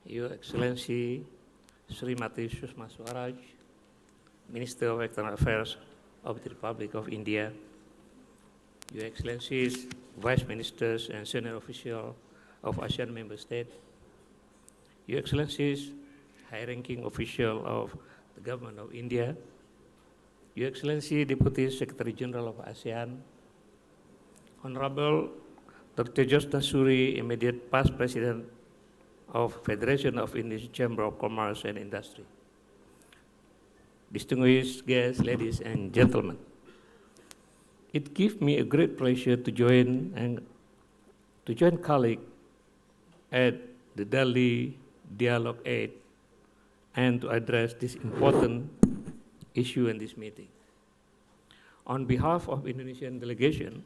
Your Excellency Srimati Sushma Swaraj, Minister of External Affairs of the Republic of India, Your Excellencies, Vice Ministers and Senior Officials of ASEAN Member States, Your Excellencies, high-ranking official of the Government of India, Your Excellency Deputy Secretary General of ASEAN, Honorable Dr. Josna Suri, immediate past President of Federation of Indonesian Chamber of Commerce and Industry, distinguished guests, ladies and gentlemen, it gives me a great pleasure to join colleagues at the Delhi Dialogue 8 and to address this important issue in this meeting. On behalf of Indonesian delegation,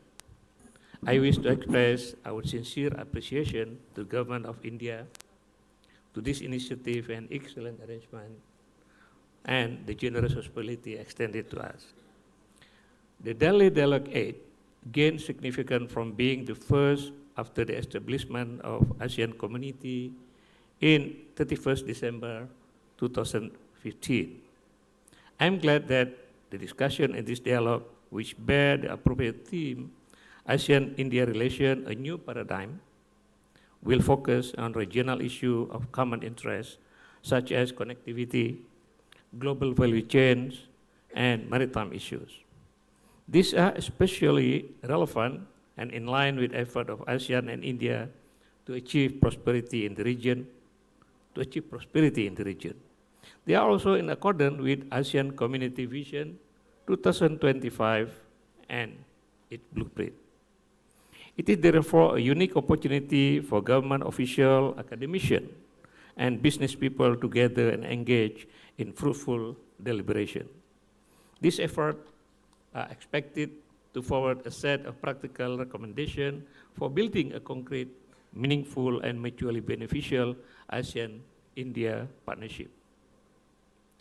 I wish to express our sincere appreciation to the Government of India to this initiative and excellent arrangement and the generous hospitality extended to us. The Delhi Dialogue 8 gained significance from being the first after the establishment of ASEAN Community in 31st December 2015. I'm glad that the discussion in this dialogue, which bear the appropriate theme, ASEAN-India relation, a new paradigm, will focus on regional issues of common interest, such as connectivity, global value chains, and maritime issues. These are especially relevant and in line with effort of ASEAN and India to achieve prosperity in the region. They are also in accordance with ASEAN Community Vision 2025 and its blueprint. It is therefore a unique opportunity for government officials, academicians, and business people to gather and engage in fruitful deliberation. These efforts are expected to forward a set of practical recommendations for building a concrete, meaningful, and mutually beneficial ASEAN-India partnership.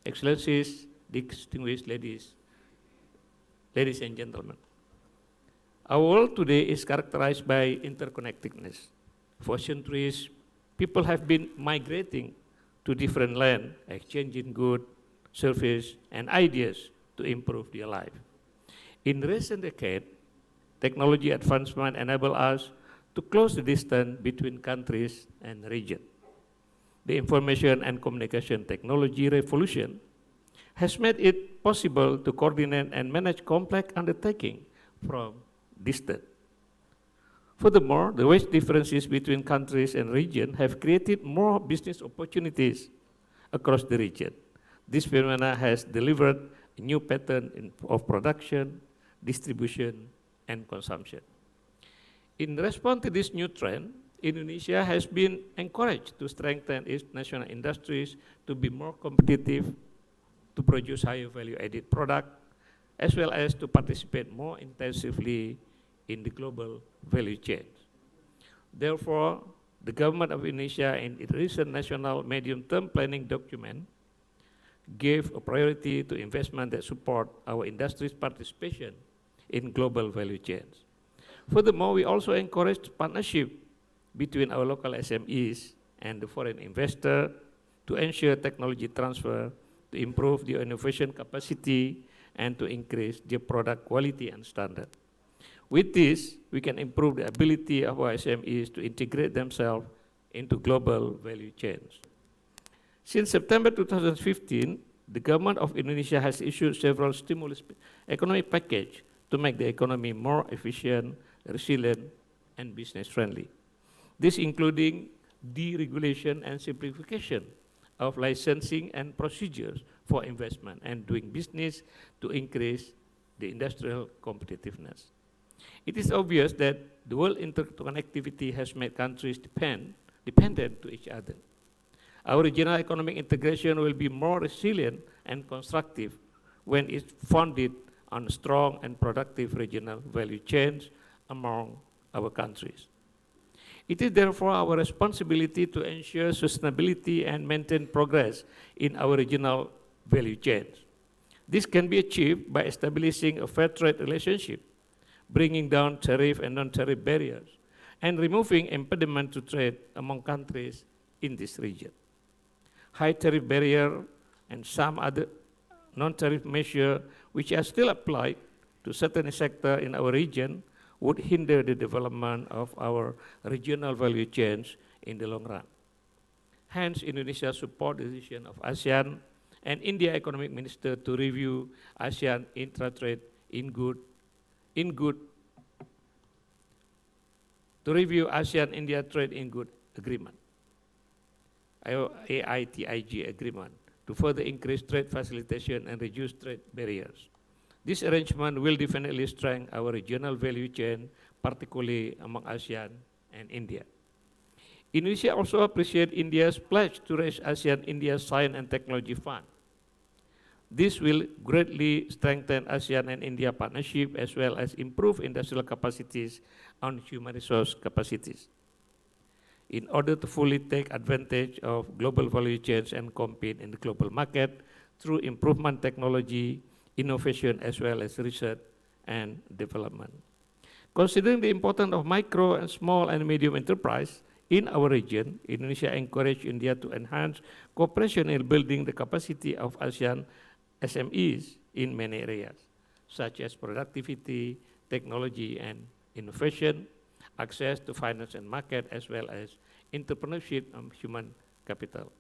Excellencies, distinguished ladies and gentlemen, our world today is characterized by interconnectedness. For centuries, people have been migrating to different lands, exchanging goods, services, and ideas to improve their life. In recent decades, technology advancement enable us to close the distance between countries and regions. The information and communication technology revolution has made it possible to coordinate and manage complex undertakings from distance. Furthermore, the wage differences between countries and regions have created more business opportunities across the region. This phenomenon has delivered a new pattern of production, distribution, and consumption. In response to this new trend, Indonesia has been encouraged to strengthen its national industries to be more competitive, to produce higher value-added products, as well as to participate more intensively in the global value chains. Therefore, the government of Indonesia in its recent national medium-term planning document gave a priority to investment that support our industry's participation in global value chains. Furthermore, we also encouraged partnership between our local SMEs and the foreign investor to ensure technology transfer, to improve their innovation capacity, and to increase their product quality and standard. With this, we can improve the ability of our SMEs to integrate themselves into global value chains. Since September 2015, the government of Indonesia has issued several stimulus economic packages to make the economy more efficient, resilient, and business-friendly. This including deregulation and simplification of licensing and procedures for investment and doing business to increase the industrial competitiveness. It is obvious that the world interconnectivity has made countries dependent to each other. Our regional economic integration will be more resilient and constructive when it's founded on strong and productive regional value chains among our countries. It is therefore our responsibility to ensure sustainability and maintain progress in our regional value chains. This can be achieved by establishing a fair trade relationship, bringing down tariff and non-tariff barriers, and removing impediment to trade among countries in this region. high tariff barrier, and some other non-tariff measures which are still applied to certain sectors in our region would hinder the development of our regional value chains in the long run. Hence, Indonesia supports the decision of ASEAN and India economic minister to review ASEAN intra-trade to review ASEAN-India trade in good agreement, AITIG agreement, to further increase trade facilitation and reduce trade barriers. This arrangement will definitely strengthen our regional value chain, particularly among ASEAN and India. Indonesia also appreciates India's pledge to raise ASEAN-India Science and Technology Fund. This will greatly strengthen ASEAN and India partnership as well as improve industrial capacities and human resource capacities. In order to fully take advantage of global value chains and compete in the global market through improvement technology, innovation, as well as research and development. Considering the importance of micro and small and medium enterprise in our region, Indonesia encouraged India to enhance cooperation in building the capacity of ASEAN SMEs in many areas, such as productivity, technology and innovation, access to finance and market, as well as entrepreneurship and human capital.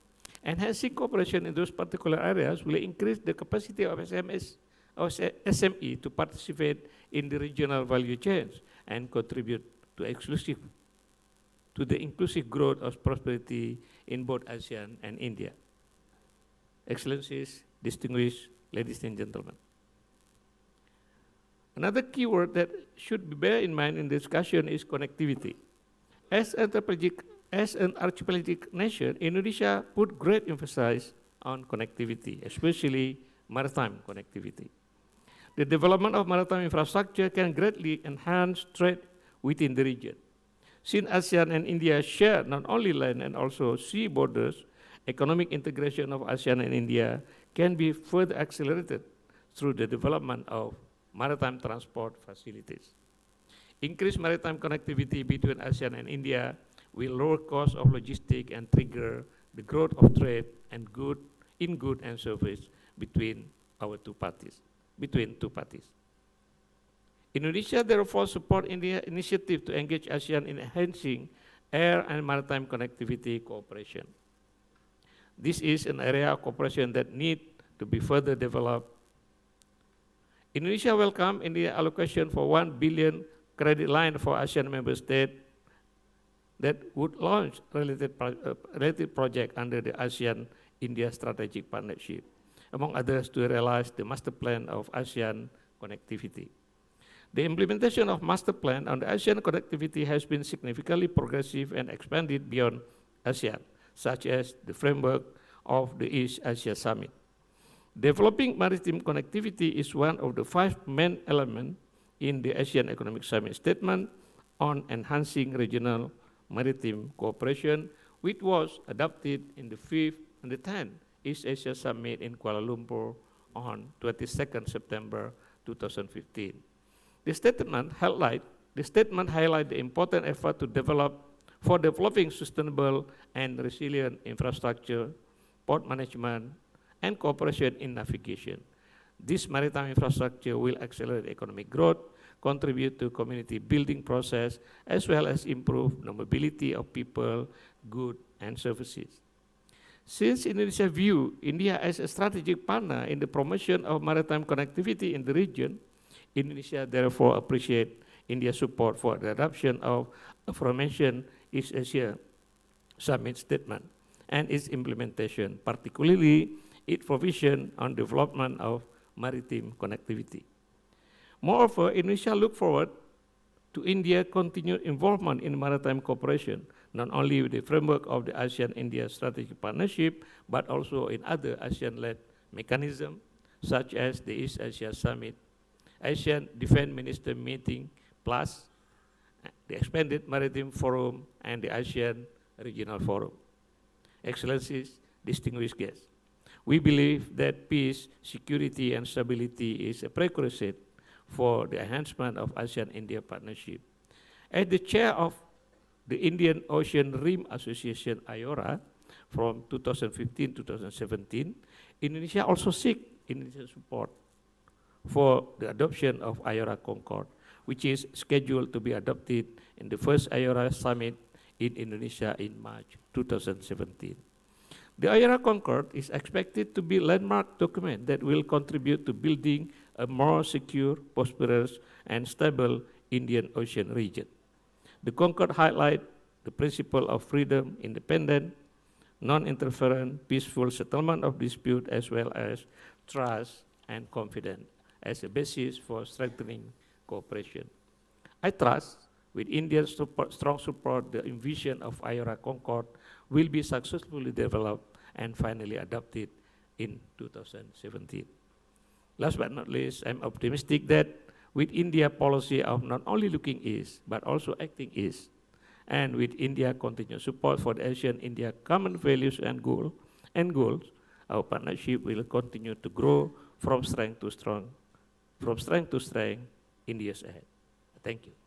Enhancing cooperation in those particular areas will increase the capacity of SME to participate in the regional value chains and contribute to the inclusive growth of prosperity in both ASEAN and India. Excellencies, distinguished ladies and gentlemen. Another keyword that should be bear in mind in discussion is connectivity. As an archipelagic nation, Indonesia put great emphasis on connectivity, especially maritime connectivity. The development of maritime infrastructure can greatly enhance trade within the region. Since ASEAN and India share not only land and also sea borders, economic integration of ASEAN and India can be further accelerated through the development of maritime transport facilities. Increased maritime connectivity between ASEAN and India will lower costs of logistics and trigger the growth of trade and good and service between two parties. Indonesia therefore supports India's initiative to engage ASEAN in enhancing air and maritime connectivity cooperation. This is an area of cooperation that needs to be further developed. Indonesia welcomes India's allocation for 1 billion credit line for ASEAN member states that would launch related projects under the ASEAN-India Strategic Partnership, among others to realize the master plan of ASEAN connectivity. The implementation of master plan on the ASEAN connectivity has been significantly progressive and expanded beyond ASEAN, such as the framework of the East Asia Summit. Developing maritime connectivity is one of the 5 main elements in the ASEAN Economic Summit statement on enhancing regional maritime cooperation, which was adopted in the 5th and the 10th East Asia Summit in Kuala Lumpur on 22nd September 2015. The statement highlights the important effort to developing sustainable and resilient infrastructure, port management, and cooperation in navigation. This maritime infrastructure will accelerate economic growth, contribute to community building process, as well as improve the mobility of people, goods, and services. Since Indonesia views India as a strategic partner in the promotion of maritime connectivity in the region, Indonesia therefore appreciates India's support for the adoption of aforementioned East Asia Summit statement and its implementation, particularly its provision on development of maritime connectivity. Moreover, Indonesia looks forward to India's continued involvement in maritime cooperation, not only with the framework of the ASEAN-India Strategic Partnership, but also in other ASEAN-led mechanisms, such as the East Asia Summit, ASEAN Defense Minister Meeting, plus the Expanded Maritime Forum and the ASEAN Regional Forum. Excellencies, distinguished guests, we believe that peace, security, and stability is a prerequisite for the enhancement of ASEAN-India partnership. As the chair of the Indian Ocean Rim Association, IORA, from 2015 to 2017, Indonesia also seek Indonesian support for the adoption of IORA Concord, which is scheduled to be adopted in the first IORA summit in Indonesia in March 2017. The IORA Concord is expected to be a landmark document that will contribute to building a more secure, prosperous, and stable Indian Ocean region. The Concord highlights the principle of freedom, independent, non-interferent, peaceful settlement of dispute, as well as trust and confidence as a basis for strengthening cooperation. I trust, with India's strong support, the vision of IORA Concord will be successfully developed and finally adopted in 2017. Last but not least, I'm optimistic that with India policy of not only looking east, but also acting east, and with India continued support for the ASEAN-India common values and goals, our partnership will continue to grow from strength to strength in years ahead. Thank you.